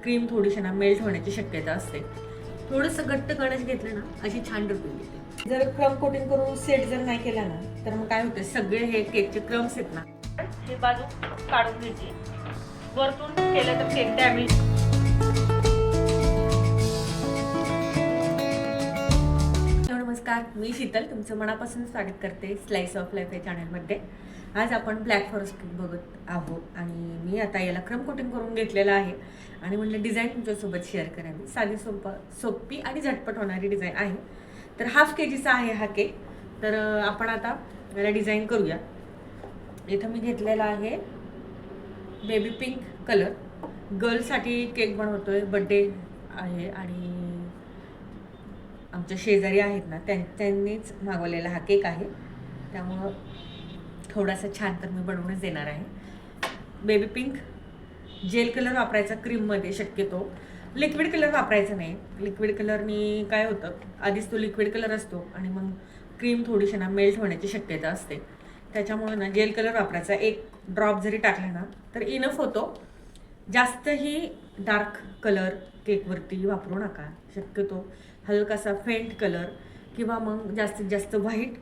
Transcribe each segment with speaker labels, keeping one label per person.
Speaker 1: Cream थोडीशी ना melt होण्याची शक्यता असते. थोडंसं घट्ट गणेश घेतलं ना अशी छान ड्रिपिंग येते. जर क्रम कोटिंग करून सेट जर नाही केला ना तर मग काय होते, सगळे हे केकचे क्रम्स आहेत ना हे बाजू काढून घ्यायची. वरतून केलं तर केक डॅमेज. नमस्कार, मी शीतल तुमचं मनापासून स्वागत करते स्लाइस ऑफ लाईफ या चॅनलमध्ये. आज आपण ब्लॅक फॉरेस्ट केक बघत आहोत आणि मी आता याला क्रम कोटिंग करून घेतलेला आहे आणि म्हणलं डिझाईन तुमच्यासोबत शेअर करावी. साधी सोपी आणि झटपट होणारी डिझाईन आहे. तर हाफ केजीचा आहे हा केक. तर आपण आता याला डिझाईन करूया. इथं मी घेतलेला आहे बेबी पिंक कलर. गर्लसाठी केक बनवतोय, बड्डे आहे आणि आमच्या शेजारी आहेत ना त्यांनीच मागवलेला हा केक आहे, त्यामुळं थोडासा छान तर मी बनवूनच देणार आहे. बेबी पिंक जेल कलर वापरायचा क्रीममध्ये, शक्यतो लिक्विड कलर वापरायचा नाही. लिक्विड कलरनी काय होतं, आधीच तो लिक्विड कलर असतो आणि मग क्रीम थोडीशी ना मेल्ट होण्याची शक्यता असते. त्याच्यामुळे ना जेल कलर वापरायचा. एक ड्रॉप जरी टाकला ना तर इनफ होतो. जास्तही डार्क कलर केकवरती वापरू नका. शक्यतो हलकासा फेंट कलर किंवा मग जास्तीत जास्त व्हाईट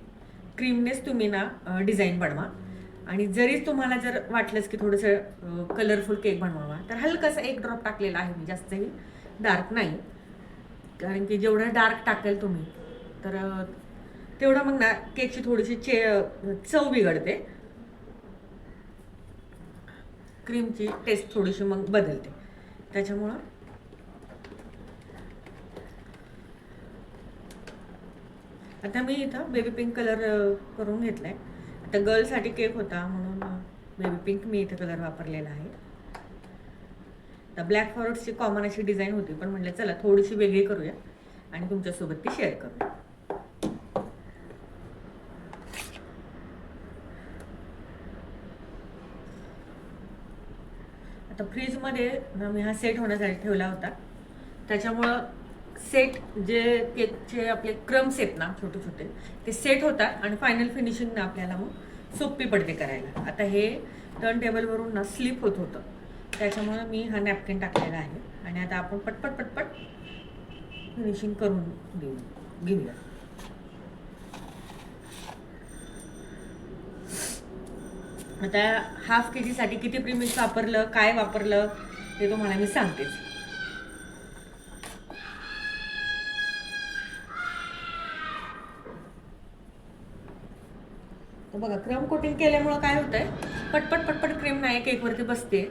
Speaker 1: क्रीमनेच तुम्ही ना डिझाईन बनवा. आणि जरी तुम्हाला जर वाटलंच की थोडंसं कलरफुल केक बनवावा तर हलकासा एक ड्रॉप टाकलेला आहे मी, जास्तही डार्क नाही. कारण की जेवढं डार्क टाकेल तुम्ही तर तेवढं मग ना केकची थोडीशी चव बिघडते, क्रीमची टेस्ट थोडीशी मग बदलते. त्याच्यामुळं आता मी इथं बेबी पिंक कलर करून घेतलाय. आता गर्लसाठी केक होता म्हणून बेबी पिंक मी इथं कलर वापरलेला आहे. तर ब्लॅक फॉरेस्टची कॉमन अशी डिझाईन होती, पण म्हटलं चला थोडीशी वेगळी करूया आणि तुमच्यासोबत ती शेअर करूया. आता फ्रीजमध्ये ना मी हा सेट होण्यासाठी ठेवला होता. त्याच्यामुळं सेट जे केकचे आपले क्रम्स आहेत ना छोटे छोटे ते सेट होतात आणि फायनल फिनिशिंग ना आपल्याला मग सोपी पडते करायला. आता हे टर्न टेबलवरून ना स्लिप होत होतं, त्याच्यामुळं मी हा नॅपकिन टाकलेला आहे आणि आता आपण पटपट फिनिशिंग करून घेऊया. आता हाफ केजीसाठी किती प्रीमिक्स वापरलं, काय वापरलं ते तुम्हाला मी सांगतेच. तर बघा, क्रम कोटिंग केल्यामुळं काय होतंय, पटपट क्रीम नाही केकवरती बसते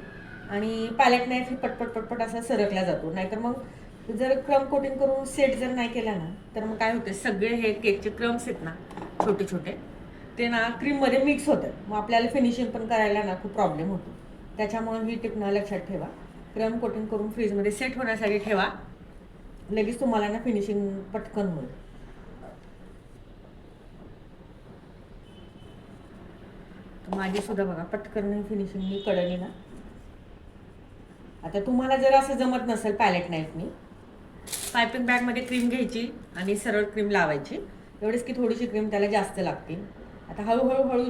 Speaker 1: आणि पॅलेट नाही पटपट असा सरकला जातो. नाहीतर मग जर क्रम कोटिंग करून सेट जर नाही केला ना तर मग काय होते, सगळे हे केकचे क्रम्स आहेत ना छोटे छोटे ते ना क्रीममध्ये मिक्स होतात. मग आपल्याला फिनिशिंग पण करायला ना खूप प्रॉब्लेम होतो. त्याच्यामुळे ही टिप ना लक्षात ठेवा. क्रम कोटिंग करून फ्रीजमध्ये सेट होण्यासाठी ठेवा, लगेच तुम्हाला ना फिनिशिंग पटकन होईल. माझी सुद्धा बघा पटकन फिनिशिंग मी कळली ना. आता तुम्हाला जर असं जमत नसेल पॅलेट नाईफनी, पायपिंग बॅगमध्ये क्रीम घ्यायची आणि सरळ क्रीम लावायची. एवढेच की थोडीशी क्रीम त्याला जास्त लागते. आता हळूहळू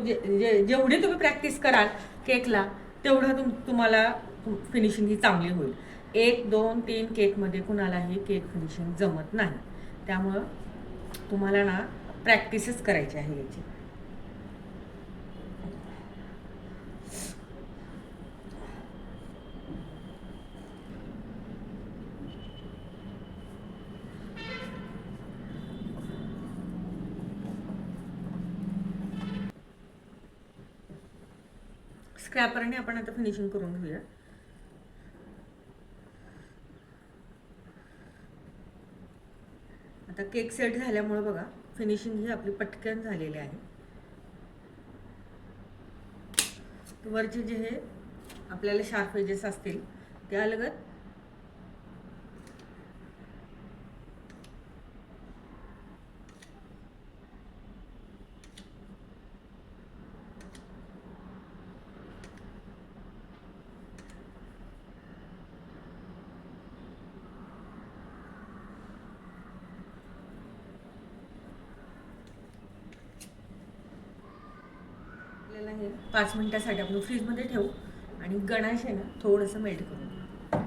Speaker 1: जेवढी तुम्ही प्रॅक्टिस कराल केकला तेवढं तुम्हाला फिनिशिंग ही चांगली होईल. 1, 2, 3 केकमध्ये कुणालाही केक फिनिशिंग जमत नाही. त्यामुळं तुम्हाला ना प्रॅक्टिसच करायची आहे याची. स्क्रॅपरने आपण आता फिनिशिंग करून घेऊया. आता केक सेट झाल्यामुळे बघा फिनिशिंग ही आपली पटकन झालेली आहे. वरचे जे हे आपल्याला शार्प एजेस असतील ते अलगत हे 5 मिनिटासाठी आपण फ्रीजमध्ये ठेवू आणि गणाश आहे ना थोडंसं मेल्ट करू.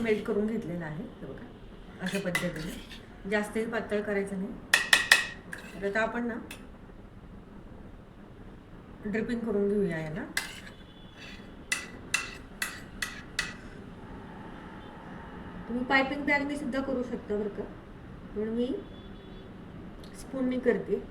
Speaker 1: मेल्ट करून घेतलेलं आहे. हे बघा अशा पद्धतीने, जास्तही पातळ करायचं नाही. तर आता आपण ना ड्रिपिंग करून घेऊया याला. तुम्ही पायपिंग बॅगने सुद्धा करू शकता बरं का, पण मी स्पूननी करते.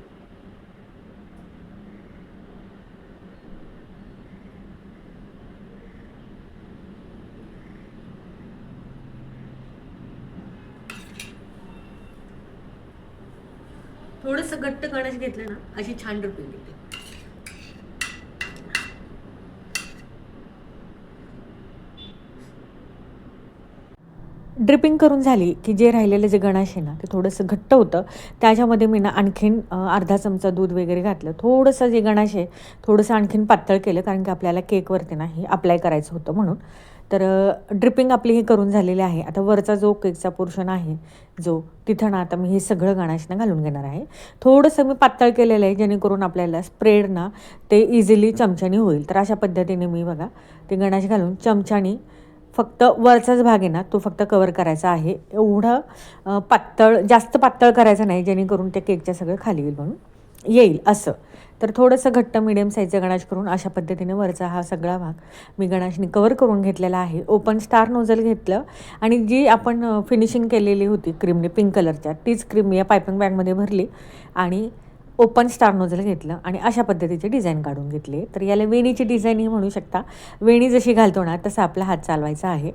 Speaker 1: थोडंसं घट्ट गणेश घेतलं ना अशी छान ड्रिपिंग येते. ड्रिपिंग करून झाली की जे राहिलेलं जे गणाश आहे ना ते थोडंसं घट्ट होतं. त्याच्यामध्ये मी ना आणखीन अर्धा चमचा दूध वगैरे घातलं. थोडंसं जे गणाश आहे थोडंसं आणखीन पातळ केलं, कारण की आपल्याला केकवरती ना हे अप्लाय करायचं होतं म्हणून. तर ड्रिपिंग आपली हे करून झालेली आहे. आता वरचा जो केकचा पोर्शन आहे जो, तिथं ना आता मी हे सगळं गणाश ना घालून घेणार आहे. थोडंसं मी पातळ केलेलं आहे जेणेकरून आपल्याला स्प्रेड ना ते इझिली चमच्यानी होईल. तर अशा पद्धतीने मी बघा ते गणाश घालून चमच्यानी फक्त वरचाच भाग आहे ना तो फक्त कवर करायचा आहे. एवढं पातळ, जास्त पातळ करायचं नाही जेणेकरून त्या केकच्या सगळं खाली येईल म्हणून येईल असं. तर थोडंसं घट्ट मिडियम साईजचा गणाश करून अशा पद्धतीने वरचा हा सगळा भाग मी गणाशनी कवर करून घेतलेला आहे. ओपन स्टार नोझल घेतलं आणि जी आपण फिनिशिंग केलेली होती क्रीमने पिंक कलरच्या, तीच क्रीम या पायपिंग बॅगमध्ये भरली आणि ओपन स्टार नोझल घेतलं आणि अशा पद्धतीचे डिझाईन काढून घेतले. तर याला वेणीची डिझाईन ही म्हणू शकता. वेणी जशी घालतो ना तसा आपला हात चालवायचा आहे.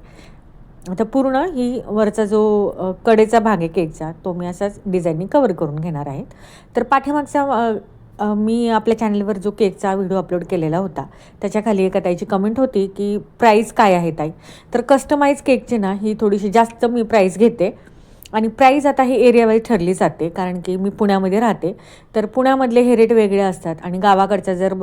Speaker 1: आता पूर्ण ही वरचा जो कडेचा भाग आहे केकचा तो मी असाच डिझाईननी कवर करून घेणार आहे. तर पाठीमागचा मी आपल्या चॅनलवर जो केकचा व्हिडिओ अपलोड केलेला होता त्याच्याखाली एका ताईची कमेंट होती की प्राईस काय आहे ताई. तर कस्टमाइज केकची ना ही थोडीशी जास्त मी प्राईस घेते आणि प्राईस आता ही एरियावाईज ठरली जाते, कारण की मी पुण्यामध्ये राहते. तर पुण्यामधले हे रेट वेगळे असतात आणि गावाकडचा जर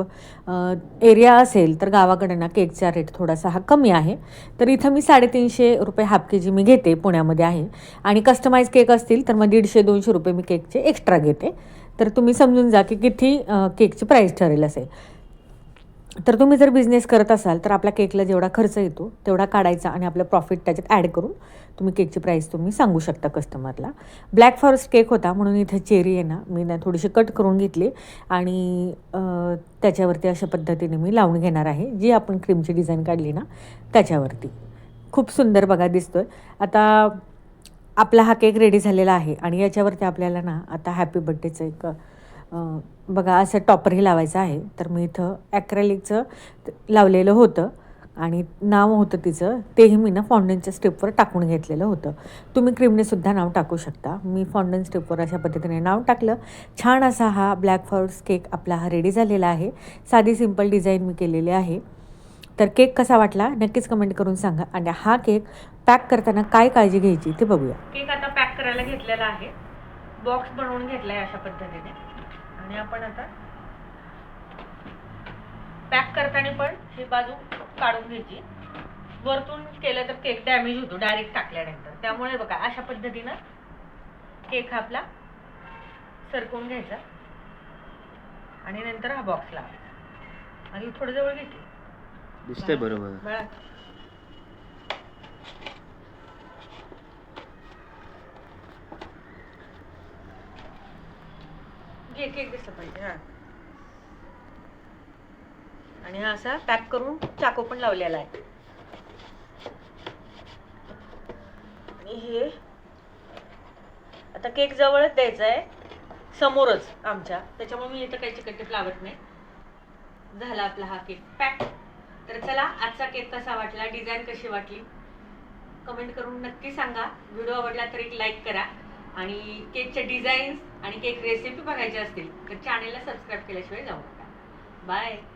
Speaker 1: एरिया असेल तर गावाकडे ना केकचा रेट थोडासा हा कमी आहे. तर इथं मी 350 रुपये हाफ के जी मी घेते, पुण्यामध्ये आहे. आणि कस्टमाइज केक असतील तर मग 150-200 रुपये मी केकचे एक्स्ट्रा घेते. तर तुम्ही समजून जा की किती केकची प्राईस ठरेल असेल. तर तुम्ही जर बिझनेस करत असाल तर आपल्या केकला जेवढा खर्च येतो तेवढा काढायचा आणि आपलं प्रॉफिट त्याच्यात ॲड करून तुम्ही केकची प्राईस तुम्ही सांगू शकता कस्टमरला. ब्लॅक फॉरेस्ट केक होता म्हणून इथं चेरी आहे ना मी ना थोडीशी कट करून घेतली आणि त्याच्यावरती अशा पद्धतीने मी लावून घेणार आहे, जी आपण क्रीमची डिझाईन काढली ना त्याच्यावरती. खूप सुंदर बघा दिसतोय. आता आपला हा केक रेडी झालेला आहे आणि याच्यावरती आपल्याला ना आता हॅपी बर्थडेचं एक बघा असं टॉपरही लावायचं आहे. तर मी इथं ॲक्रेलिकचं लावलेलं होतं आणि नाव होतं तिचं, तेही मी ना फॉन्डनच्या स्टेपवर टाकून घेतलेलं होतं. तुम्ही क्रीमने सुद्धा नाव टाकू शकता. मी फॉन्डन स्टेपवर अशा पद्धतीने नाव टाकलं. छान असा हा ब्लॅक फॉरेस्ट केक आपला हा रेडी झालेला आहे. साधी सिंपल डिझाईन मी केलेली आहे. तर केक कसा वाटला नक्कीच कमेंट करून सांगा. आणि हा केक पॅक करताना काय काळजी घ्यायची ते बघूया. केक आता पॅक करायला घेतलेला आहे. बॉक्स बनवून घेतला आहे अशा पद्धतीने आणि आपण आता पॅक करताना पण ही बाजू काढून घ्यायची. वरतून केलं तर केक डॅमेज होतो डायरेक्ट टाकल्यानंतर. त्यामुळे बघा अशा पद्धतीनं केक आपला सरकवून घ्यायचा आणि नंतर हा बॉक्स लावायचा. आणि थोडं जवळ घेते
Speaker 2: दिसतंय बरोबर.
Speaker 1: बघा केक दिसला पाहिजे. हा आणि हा असा पॅक करून चाकू पण लावलेला आहे. आणि हे आता केक जवळच द्यायचा आहे, समोरच आमच्या, त्याच्यामुळे मी इथं काही चिकट लावत नाही. झाला आपला हा केक पॅक. तर चला आजचा केक कसा वाटला, डिझाईन कशी वाटली कमेंट करून नक्की सांगा. व्हिडिओ आवडला तर एक लाईक करा आणि केकचे डिझाईन्स आणि केक रेसिपी बघायची असतील तर चॅनलला सबस्क्राईब केल्याशिवाय जाऊ नका. बाय.